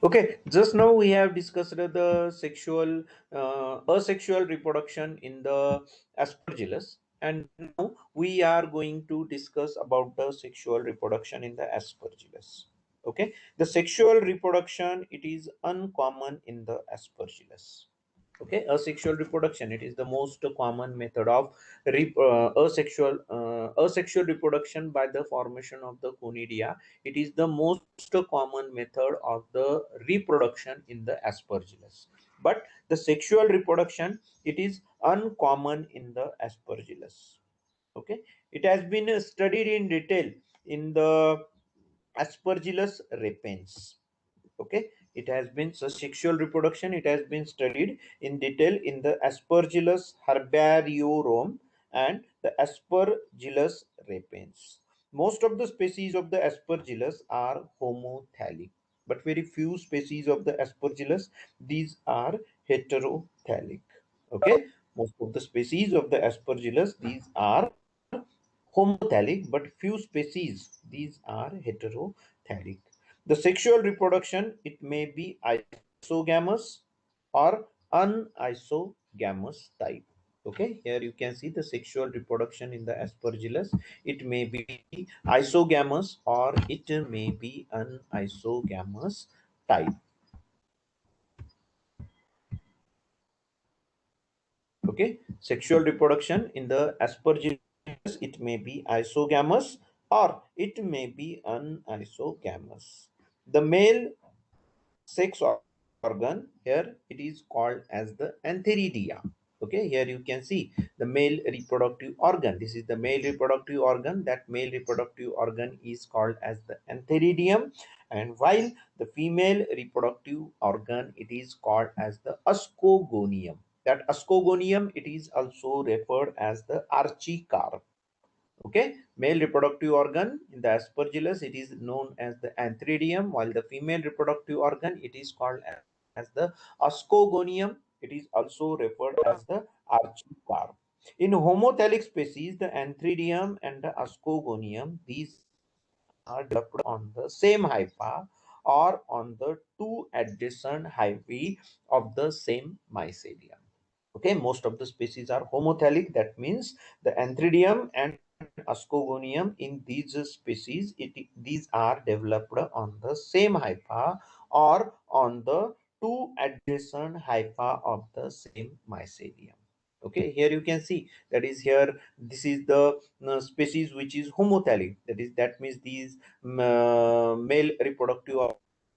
Okay, just now we have discussed the asexual reproduction in the Aspergillus, and now we are going to discuss about the sexual reproduction in the Aspergillus. Okay, the sexual reproduction, it is uncommon in the Aspergillus. Okay, asexual reproduction, it is the most common method of asexual reproduction by the formation of the conidia. It is the most common method of the reproduction in the aspergillus, but the sexual reproduction, it is uncommon in the aspergillus. Okay, it has been studied in detail in the aspergillus repens. Okay, it has been, so sexual reproduction, it has been studied in detail in the aspergillus herbariorum and the aspergillus repens. Most of the species of the aspergillus are homothalic, but very few species of the aspergillus, these are heterothalic. Okay, most of the species of the aspergillus, these are homothalic, but few species, these are heterothalic. The sexual reproduction, it may be isogamous or unisogamous type. Okay, here you can see the sexual reproduction in the aspergillus. It may be isogamous or it may be unisogamous type. Okay, sexual reproduction in the aspergillus, it may be isogamous or it may be unisogamous. The male sex organ, here it is called as the antheridia. Okay, here you can see the male reproductive organ. This is the male reproductive organ. That male reproductive organ is called as the antheridium, and while the female reproductive organ, it is called as the ascogonium. That ascogonium, it is also referred as the archicarp. Okay, male reproductive organ in the aspergillus, it is known as the antheridium, while the female reproductive organ, it is called as the ascogonium. It is also referred as the archicarp. In homothalic species, the antheridium and the ascogonium, these are developed on the same hypha or on the two adjacent hyphae of the same mycelium. Okay, most of the species are homothalic. That means the antheridium and ascogonium in these species, these are developed on the same hypha or on the two adjacent hypha of the same mycelium. Okay, here you can see that is here, this is the species which is homothalic. That means these male reproductive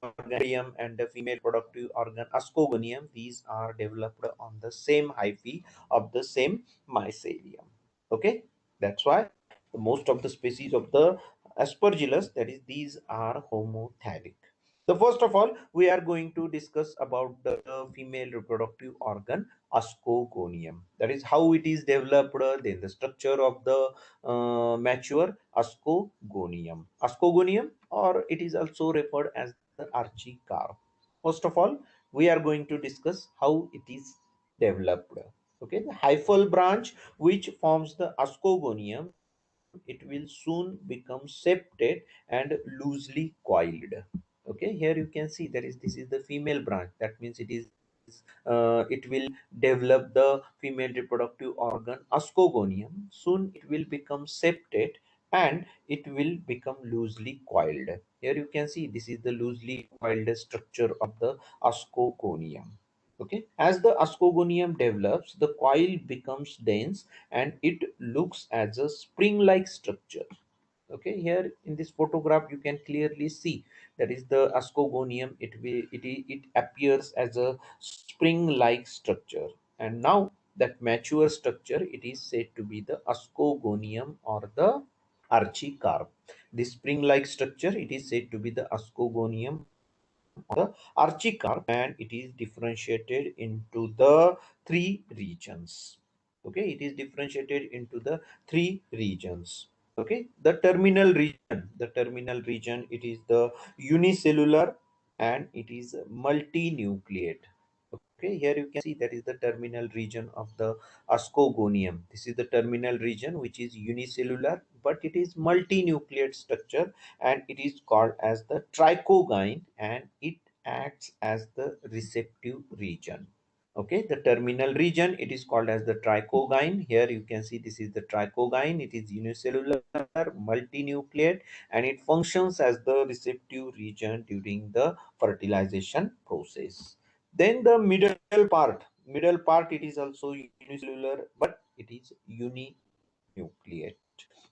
organ and the female reproductive organ ascogonium, these are developed on the same hyphae of the same mycelium. Okay, that's why most of the species of the aspergillus, that is, these are homothalic. So first of all, we are going to discuss about the female reproductive organ ascogonium. That is how it is developed, then the structure of the mature ascogonium. Ascogonium, or it is also referred as the archicarp. First of all, we are going to discuss how it is developed. Okay, the hyphal branch which forms the ascogonium, it will soon become septate and loosely coiled. Okay, here you can see that is, this is the female branch. That means it is it will develop the female reproductive organ ascogonium. Soon it will become septate and it will become loosely coiled. Here you can see this is the loosely coiled structure of the ascogonium. Okay, as the ascogonium develops, the coil becomes dense and it looks as a spring like structure. Okay, here in this photograph you can clearly see that is the ascogonium. It appears as a spring like structure, and now that mature structure, it is said to be the ascogonium or the archicarp. This spring like structure, it is said to be the ascogonium, the archicarp, and it is differentiated into the three regions. Okay, it is differentiated into the three regions. Okay, the terminal region, it is the unicellular and it is multinucleate. Okay, here you can see that is the terminal region of the ascogonium. This is the terminal region which is unicellular, but it is multinucleate structure, and it is called as the trichogyne, and it acts as the receptive region. Okay, the terminal region, it is called as the trichogyne. Here you can see this is the trichogyne. It is unicellular, multinucleate, and it functions as the receptive region during the fertilization process. Then the middle part, it is also unicellular, but it is uninucleate.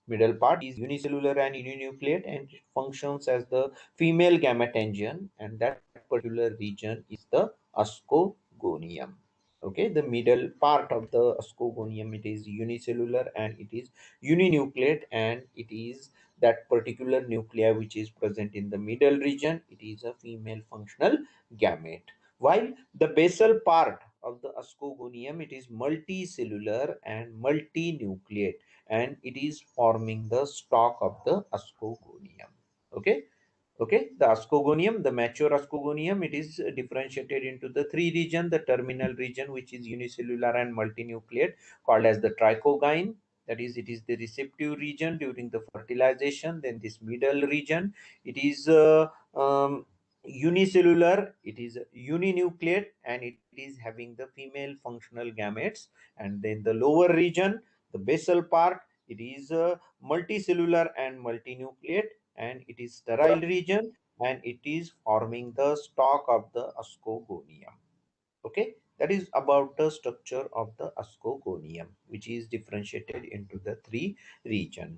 Middle part is unicellular and uninucleate, and it functions as the female gamete engine, and that particular region is the ascogonium. Okay, the middle part of the ascogonium, it is unicellular and it is uninucleate, and it is that particular nuclei which is present in the middle region, it is a female functional gamete. While the basal part of the ascogonium, it is multicellular and multinucleate, and it is forming the stalk of the ascogonium. Okay. Okay, the ascogonium, the mature ascogonium, it is differentiated into the three region. The terminal region, which is unicellular and multinucleate, called as the trichogyne. That is, it is the receptive region during the fertilization. Then this middle region, it is unicellular, it is uninucleate, and it is having the female functional gametes. And then the lower region, the basal part, it is multicellular and multinucleate, and it is sterile region, and it is forming the stalk of the ascogonium. Okay, that is about the structure of the ascogonium, which is differentiated into the three region.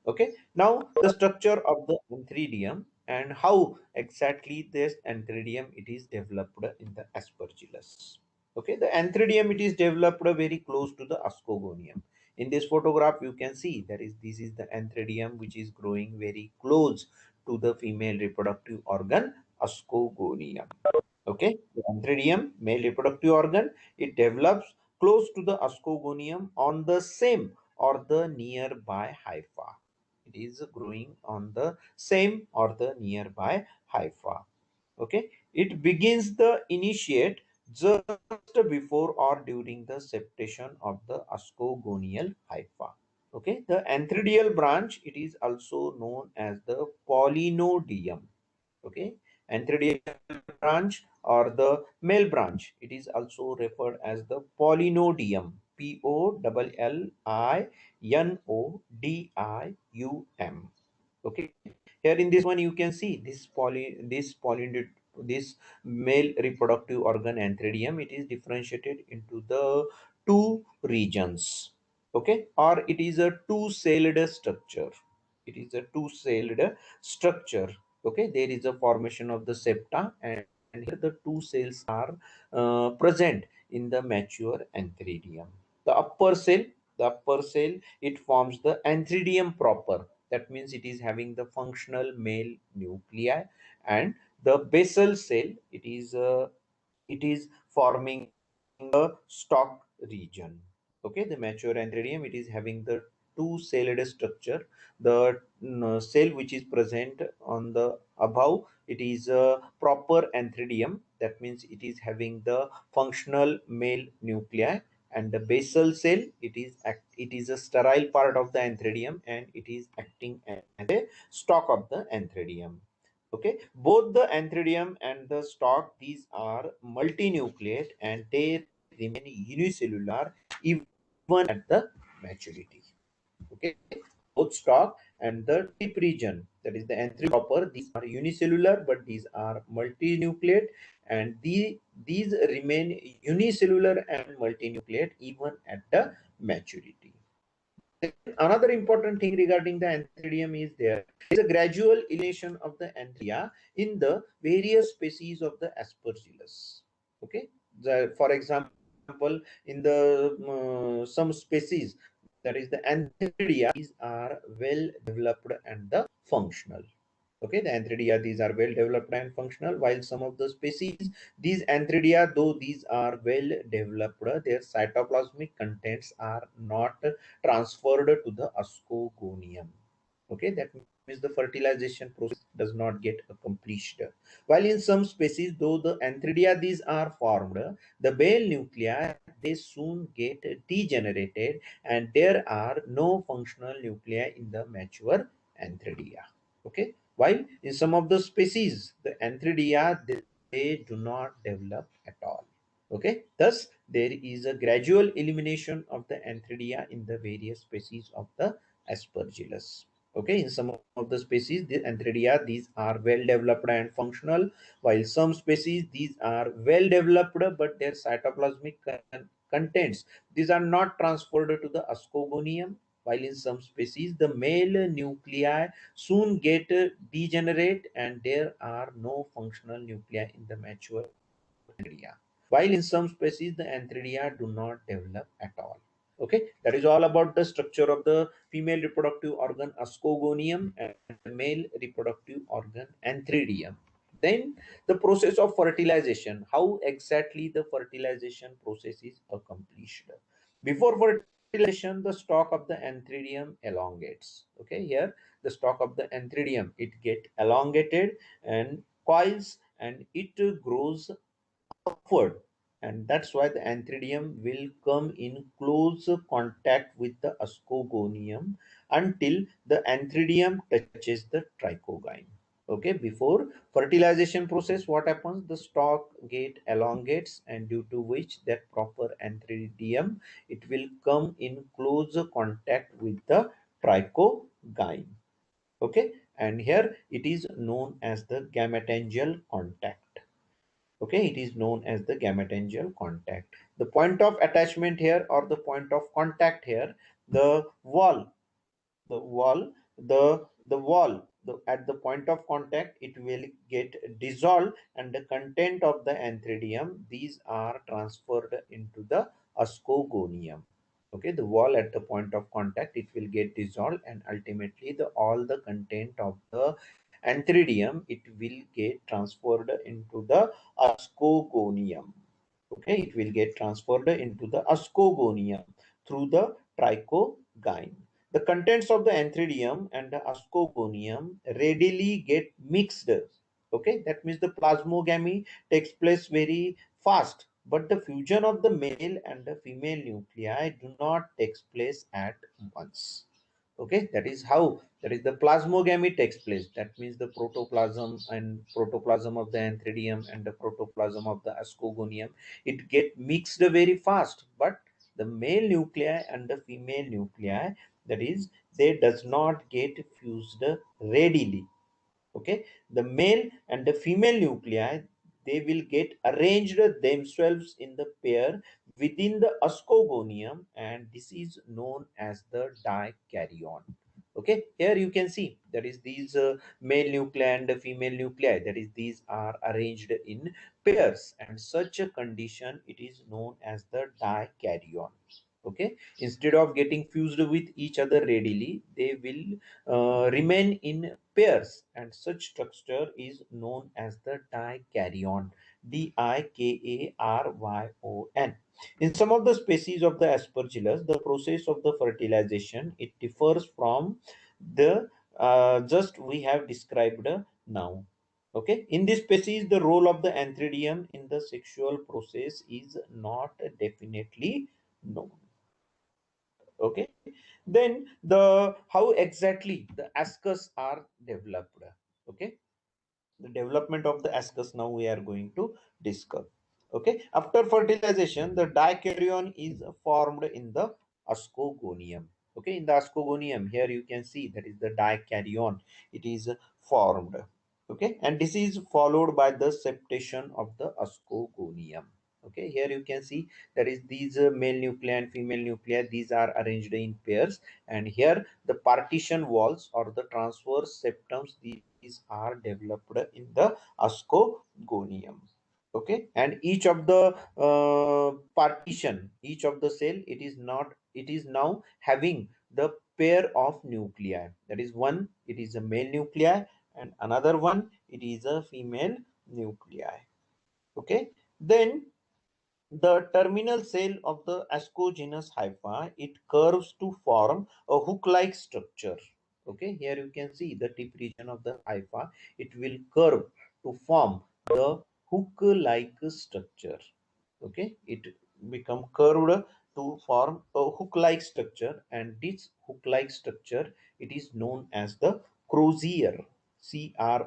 Okay, now the structure of the antheridium and how exactly this antheridium it is developed in the aspergillus. Okay, the antheridium, it is developed very close to the ascogonium. In this photograph you can see that is this is the antheridium which is growing very close to the female reproductive organ ascogonium. Okay, the antheridium, male reproductive organ, it develops close to the ascogonium on the same or the nearby hypha. It is growing on the same or the nearby hypha. Okay, it begins the initiate just before or during the septation of the ascogonial hypha. Okay, the antheridial branch, it is also known as the polynodium. Okay, antheridial branch or the male branch, it is also referred as the polynodium. Polynodium. Okay, here in this one you can see this male reproductive organ antheridium, it is differentiated into the two regions. Okay, or it is a two-celled structure. It is a two-celled structure. Okay, there is a formation of the septa, and here the two cells are present in the mature antheridium. The upper cell, it forms the antheridium proper. That means it is having the functional male nuclei, and the basal cell, it is forming the stalk region. Okay, the mature antheridium, it is having the two-celled structure. The cell which is present on the above, it is a proper antheridium. That means it is having the functional male nuclei, and the basal cell, it is a sterile part of the antheridium, and it is acting as a stalk of the antheridium. Okay, both the antheridium and the stalk, these are multinucleate, and they remain unicellular even at the maturity. Okay, both stalk and the tip region, that is the antheridium proper, these are unicellular, but these are multinucleate, and these remain unicellular and multinucleate even at the maturity. Another important thing regarding the antheridium is there is a gradual elevation of the antheria in the various species of the aspergillus. Okay, for example, in the some species, that is the antheridia, these are well developed and the functional. Okay, the antheridia, these are well developed and functional, while some of the species, these antheridia, though these are well developed, their cytoplasmic contents are not transferred to the ascogonium. Okay, that means the fertilization process does not get accomplished. While in some species, though the antheridia these are formed, the male nuclei, they soon get degenerated, and there are no functional nuclei in the mature antheridia. Okay, while in some of the species, the antheridia, they do not develop at all. Okay, thus there is a gradual elimination of the antheridia in the various species of the Aspergillus. Okay, in some of the species, the antheridia, these are well developed and functional, while some species, these are well developed, but their cytoplasmic contents, these are not transferred to the ascogonium, while in some species, the male nuclei soon get degenerate and there are no functional nuclei in the mature antheridia, while in some species the antheridia do not develop at all. Okay, that is all about the structure of the female reproductive organ ascogonium and the male reproductive organ antheridium. Then the process of fertilization, how exactly the fertilization process is accomplished. Before fertilization, the stalk of the antheridium elongates. Okay, here the stalk of the antheridium, it get elongated and coils and it grows upward, and that's why the antheridium will come in close contact with the ascogonium until the antheridium touches the trichogyne. Okay, before fertilization process, what happens, the stalk get elongates, and due to which that proper antheridium, it will come in close contact with the trichogyne. Okay, and here it is known as the gametangial contact. Okay, it is known as the gametangial contact. The point of attachment here, or the point of contact here, the wall, the wall at the point of contact, it will get dissolved and the content of the antheridium, these are transferred into the ascogonium. Okay, the wall at the point of contact, it will get dissolved and ultimately the all the content of the antheridium, it will get transferred into the ascogonium. Okay, it will get transferred into the ascogonium through the trichogyne. The contents of the antheridium and the ascogonium readily get mixed. Okay, that means the plasmogamy takes place very fast, but the fusion of the male and the female nuclei do not takes place at once. Okay, that is how, that is the plasmogamy takes place. That means the protoplasm of the antheridium and the protoplasm of the ascogonium, it get mixed very fast, but the male nuclei and the female nuclei, that is, they does not get fused readily. Okay, the male and the female nuclei, they will get arranged themselves in the pair within the ascogonium, and this is known as the dikaryon. Okay, here you can see that is these male nuclei and the female nuclei, that is these are arranged in pairs, and such a condition, it is known as the dikaryon. Okay, instead of getting fused with each other readily, they will remain in pairs, and such structure is known as the dikaryon. Dikaryon. In some of the species of the aspergillus, the process of the fertilization, it differs from the just we have described now. Okay, in this species, the role of the antheridium in the sexual process is not definitely known. Okay, then the how exactly the ascus are developed. Okay, the development of the ascus now we are going to discuss. Okay, after fertilization, the dikaryon is formed in the ascogonium. Okay, in the ascogonium, here you can see that is the dikaryon, it is formed. Okay, and this is followed by the septation of the ascogonium. Okay, here you can see that is these male nuclei and female nuclei, these are arranged in pairs, and here the partition walls or the transverse septums, these are developed in the ascogonium. Okay, and each of the partition, each of the cell, it is not, it is now having the pair of nuclei, that is one, it is a male nuclei, and another one, it is a female nuclei. Okay, then the terminal cell of the ascogenous hypha, it curves to form a hook-like structure. Okay, here you can see the tip region of the hypha, it will curve to form the hook-like structure. Okay, it become curved to form a hook-like structure, and this hook-like structure, it is known as the crozier. Crozier.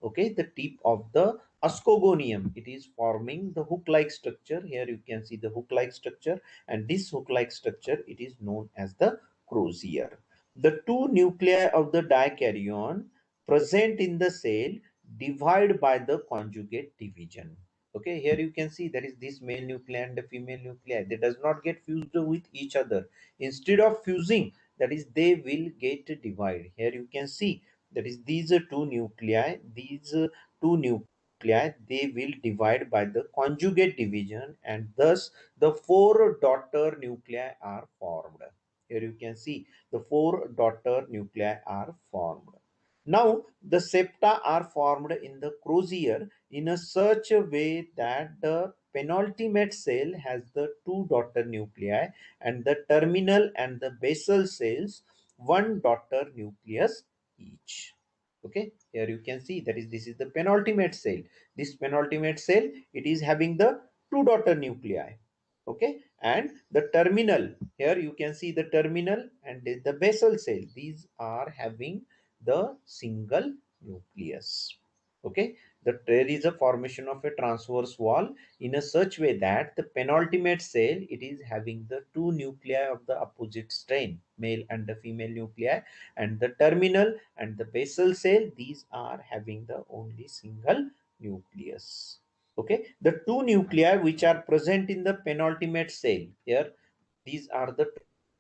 Okay, the tip of the ascogonium, it is forming the hook like structure. Here you can see the hook like structure, and this hook like structure, it is known as the crozier. The two nuclei of the dikaryon present in the cell divide by the conjugate division. Okay, here you can see there is this male nuclei and the female nuclei. They does not get fused with each other. Instead of fusing, that is, they will get divide. Here you can see that is these two nuclei. These two nuclei, they will divide by the conjugate division, and thus the four daughter nuclei are formed. Here you can see the four daughter nuclei are formed. Now, the septa are formed in the crozier in a such a way that the penultimate cell has the two daughter nuclei, and the terminal and the basal cells one daughter nucleus each. Okay, here you can see that is this is the penultimate cell. This penultimate cell, it is having the two daughter nuclei. Okay, and the terminal, here you can see the terminal and the basal cell, these are having the single nucleus. Okay, there is a formation of a transverse wall in a such way that the penultimate cell, it is having the two nuclei of the opposite strain, male and the female nuclei, and the terminal and the basal cell, these are having the only single nucleus. Okay, the two nuclei which are present in the penultimate cell, here these are the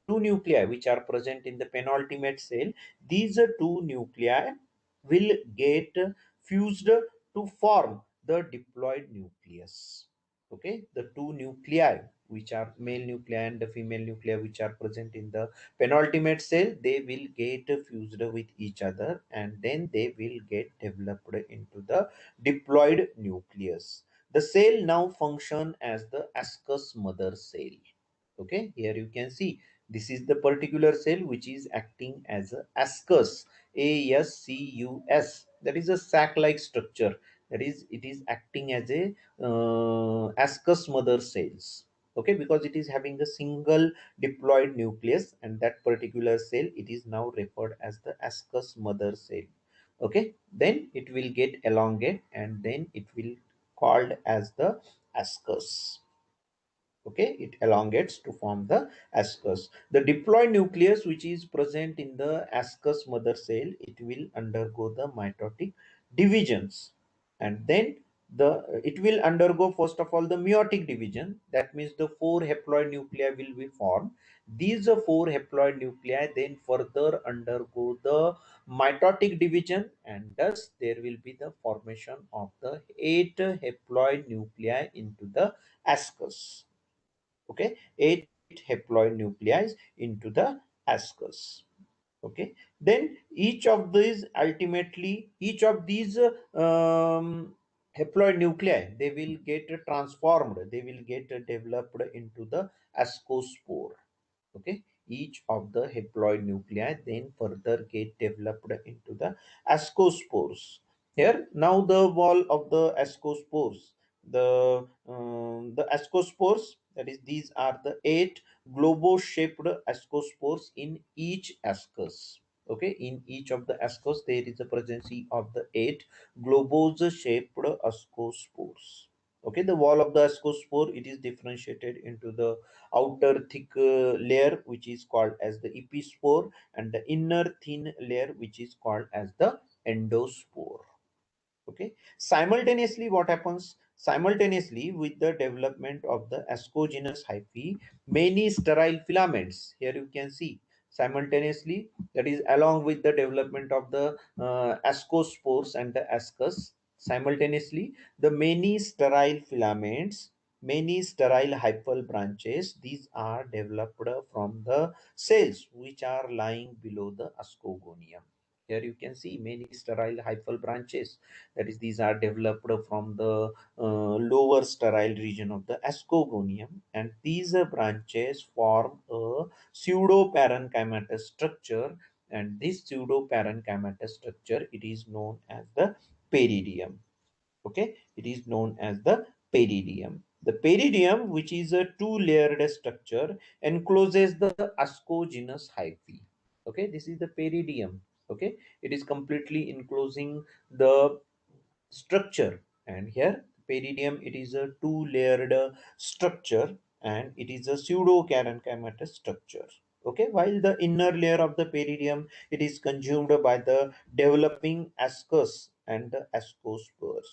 two nuclei which are present in the penultimate cell. These two nuclei will get fused to form the diploid nucleus. Okay, the two nuclei which are male nuclei and the female nuclei which are present in the penultimate cell, they will get fused with each other, and then they will get developed into the diploid nucleus. The cell now function as the Ascus mother cell. Okay, here you can see this is the particular cell which is acting as a Ascus, Ascus. That is a sac like structure. That is, it is acting as a Ascus mother cells. Okay, because it is having the single diploid nucleus, and that particular cell, it is now referred as the Ascus mother cell. Okay, then it will get elongate, and then it will called as the Ascus. Okay, it elongates to form the ascus. The diploid nucleus which is present in the ascus mother cell, it will undergo the mitotic divisions, and then the it will undergo first of all the meiotic division. That means the four haploid nuclei will be formed. These four haploid nuclei then further undergo the mitotic division, and thus there will be the formation of the eight haploid nuclei into the ascus. Okay, eight haploid nuclei into the ascus. Okay, then each of these haploid nuclei, they will get transformed, they will get developed into the ascospore. Okay, each of the haploid nuclei then further get developed into the ascospores. Here now the wall of the ascospores, the ascospores, that is these are the eight globo shaped ascospores in each ascus. Okay, in each of the ascus there is a presence of the eight globose shaped ascospores. Okay, the wall of the ascospore, it is differentiated into the outer thick layer which is called as the epispore, and the inner thin layer which is called as the endospore. Okay, simultaneously what happens, simultaneously with the development of the ascogenous hyphae, many sterile filaments, here you can see simultaneously, that is along with the development of the ascospores and the ascus, simultaneously the many sterile filaments, many sterile hyphal branches, these are developed from the cells which are lying below the ascogonium. Here you can see many sterile hyphal branches, that is these are developed from the lower sterile region of the ascogonium, and these branches form a pseudoparenchymatous structure, and this pseudoparenchymatous structure, it is known as the peridium. Okay, it is known as the peridium. The peridium, which is a two-layered structure, encloses the ascogenous hyphae. Okay, this is the peridium. Okay, it is completely enclosing the structure. And here peridium, it is a two layered structure, and it is a pseudo parenchymatous structure. Okay, while the inner layer of the peridium, it is consumed by the developing ascus and the ascospores,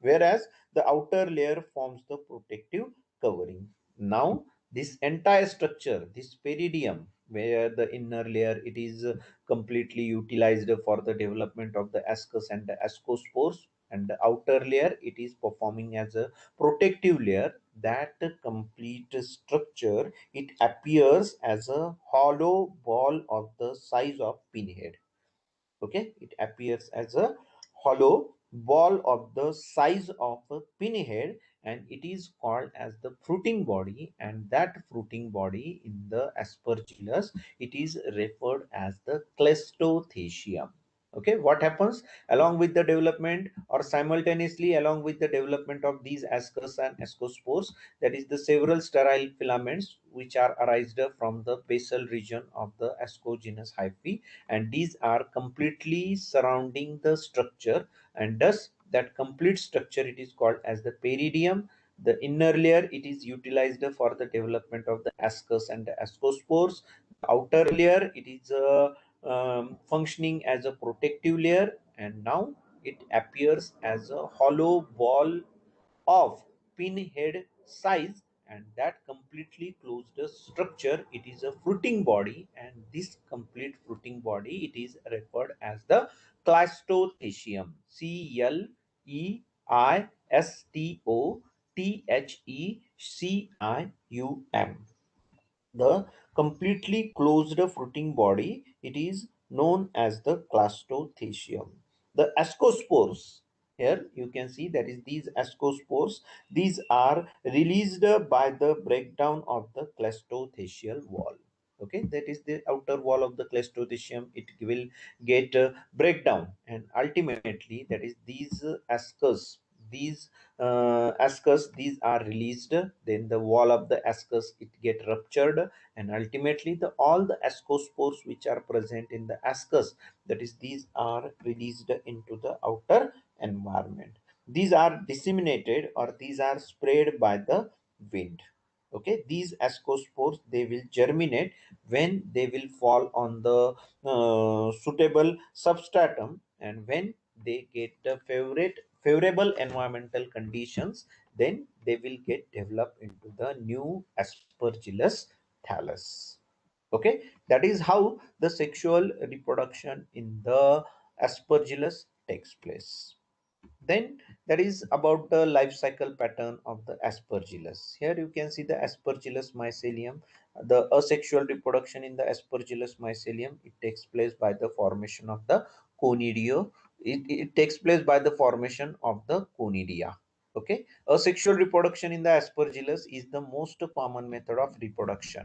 whereas the outer layer forms the protective covering. Now this entire structure, this peridium, where the inner layer, it is completely utilized for the development of the ascus and the ascospores, and the outer layer, it is performing as a protective layer. That complete structure, it appears as a hollow ball of the size of pinhead. Okay, it appears as a hollow ball of the size of a pinhead, and it is called as the fruiting body. And that fruiting body in the aspergillus, it is referred as the cleistothecium. Okay, what happens along with the development, or simultaneously along with the development of these ascus and ascospores, that is the several sterile filaments which are arised from the basal region of the ascogenous hyphae, and these are completely surrounding the structure, and thus that complete structure, it is called as the peridium. The inner layer, it is utilized for the development of the ascus and the ascospores. The outer layer, it is functioning as a protective layer, and now it appears as a hollow ball of pinhead size, and that completely closed structure, it is a fruiting body, and this complete fruiting body, it is referred as the cleistothecium. Cleistothecium. The completely closed fruiting body, it is known as the clastothecium. The ascospores, here you can see that is these ascospores, these are released by the breakdown of the clastothecial wall. Okay, that is the outer wall of the clastothecium, it will get breakdown, and ultimately that is these ascus, these ascus, these are released, then the wall of the ascus, it get ruptured, and ultimately the all the ascospores which are present in the ascus, that is these are released into the outer environment. These are disseminated, or these are sprayed by the wind. Okay, these ascospores, they will germinate when they will fall on the suitable substratum, and when they get the favorable environmental conditions, then they will get developed into the new aspergillus thallus. Okay, that is how the sexual reproduction in the aspergillus takes place. Then that is about the life cycle pattern of the aspergillus. Here you can see the aspergillus mycelium. The asexual reproduction in the aspergillus mycelium, it takes place by the formation of the conidia. It takes place by the formation of the conidia. Okay, asexual reproduction in the aspergillus is the most common method of reproduction.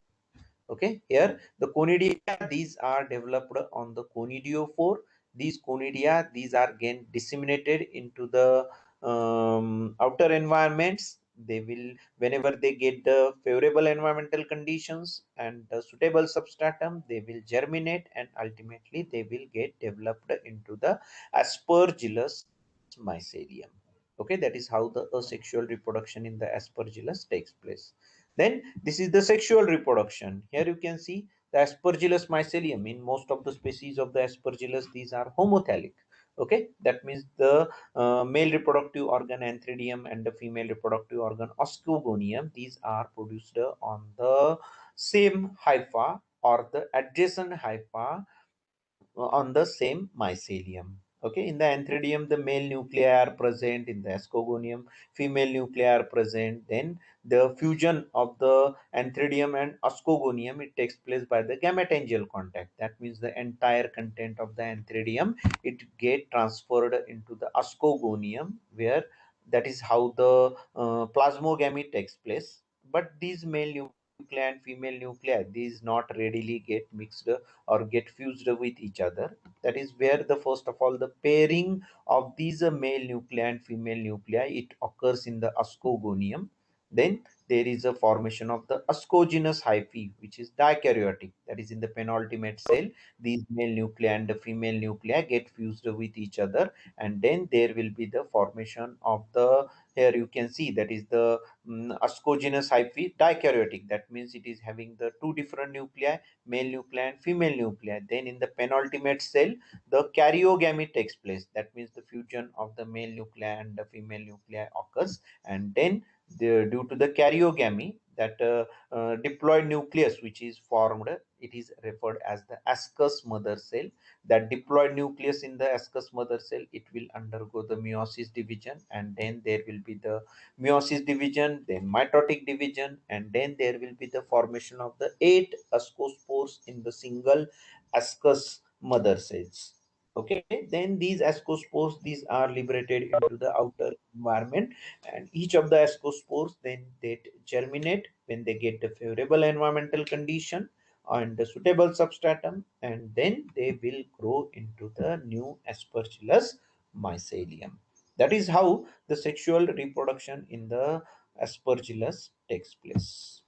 Okay, here the conidia, these are developed on the conidiophore. These conidia, these are again disseminated into the outer environments. They will, whenever they get the favorable environmental conditions and the suitable substratum, they will germinate, and ultimately they will get developed into the aspergillus mycelium. Okay, that is how the asexual reproduction in the aspergillus takes place. Then this is the sexual reproduction. Here you can see the Aspergillus mycelium. In most of the species of the Aspergillus, these are homothallic. Okay, that means the male reproductive organ antheridium and the female reproductive organ ascogonium, these are produced on the same hypha or the adjacent hypha on the same mycelium. Okay, in the antheridium, the male nuclei are present. In the ascogonium, female nuclei are present. Then the fusion of the antheridium and ascogonium, it takes place by the gametangial contact. That means the entire content of the antheridium, it get transferred into the ascogonium, where that is how the plasmogamy takes place. But these male nuclei and female nuclei, these not readily get mixed or get fused with each other. That is where the first of all the pairing of these male nuclei and female nuclei, it occurs in the ascogonium. Then there is a formation of the ascogenous hyphae, which is dikaryotic. That is, in the penultimate cell, these male nuclei and the female nuclei get fused with each other, and then there will be the formation of the, here you can see, that is the ascogenous hyphae dikaryotic. That means it is having the two different nuclei, male nuclei and female nuclei. Then in the penultimate cell, the karyogamy takes place. That means the fusion of the male nuclei and the female nuclei occurs, and then due to the karyogamy, that diploid nucleus which is formed, it is referred as the ascus mother cell. That diploid nucleus in the ascus mother cell, it will undergo the meiosis division, and then there will be the meiosis division, then mitotic division, and then there will be the formation of the eight ascospores in the single ascus mother cells. Okay, then these ascospores, these are liberated into the outer environment, and each of the ascospores then they germinate when they get the favorable environmental condition and the suitable substratum, and then they will grow into the new aspergillus mycelium. That is how the sexual reproduction in the aspergillus takes place.